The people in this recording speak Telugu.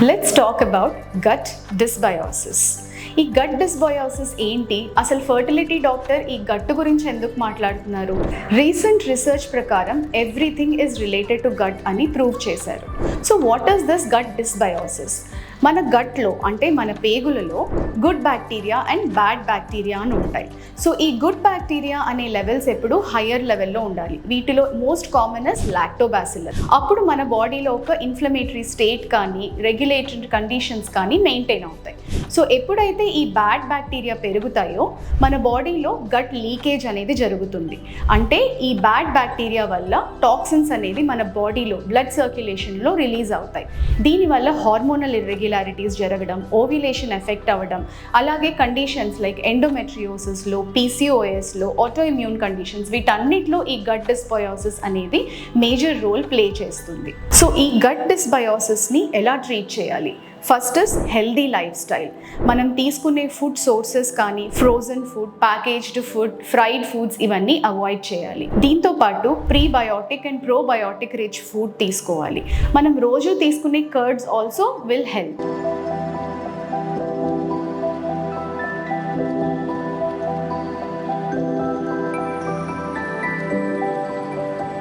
Let's talk about gut dysbiosis. ఈ గట్ డిస్బయోసిస్ ఏంటి, అసలు ఫర్టిలిటీ డాక్టర్ ఈ గట్ గురించి ఎందుకు మాట్లాడుతున్నారు? రీసెంట్ రీసెర్చ్ ప్రకారం everything is related to gut అని ప్రూవ్ చేశారు. So what is this gut dysbiosis? మన గట్లో అంటే మన పేగులలో good bacteria and bad bacteria అని ఉంటాయి. సో ఈ గుడ్ బ్యాక్టీరియా అనే లెవెల్స్ ఎప్పుడు హయ్యర్ లెవెల్లో ఉండాలి. వీటిలో మోస్ట్ కామన్ ఇస్ లాక్టోబాసిల్లస్. అప్పుడు మన బాడీలో ఒక ఇన్ఫ్లమేటరీ స్టేట్ కానీ రెగ్యులేటరీ కండిషన్స్ కానీ మెయింటైన్ అవుతాయి. సో ఎప్పుడైతే ఈ బ్యాడ్ బ్యాక్టీరియా పెరుగుతాయో మన బాడీలో గట్ లీకేజ్ అనేది జరుగుతుంది. అంటే ఈ బ్యాడ్ బ్యాక్టీరియా వల్ల టాక్సిన్స్ అనేది మన బాడీలో బ్లడ్ సర్క్యులేషన్లో రిలీజ్ అవుతాయి. దీనివల్ల హార్మోనల్ ఇర్రెగ్యులారిటీస్ జరగడం, ఓవ్యులేషన్ ఎఫెక్ట్ అవ్వడం, అలాగే కండిషన్స్ లైక్ ఎండోమెట్రియోసిస్లో, పీసీఓఎస్లో, ఆటోఇమ్యూన్ కండిషన్స్ వీటన్నిటిలో ఈ గట్ డిస్బయోసిస్ అనేది మేజర్ రోల్ ప్లే చేస్తుంది. సో ఈ గట్ డిస్బయోసిస్ని ఎలా ట్రీట్ చేయాలి? First is healthy life style. మనం తీసుకునే ఫుడ్ సోర్సెస్ కానీ frozen food, packaged food, fried foods ఇవన్నీ అవాయిడ్ చేయాలి. దీంతోపాటు prebiotic and probiotic rich food తీసుకోవాలి. మనం రోజు తీసుకునే కర్డ్స్ ఆల్సో విల్ హెల్ప్.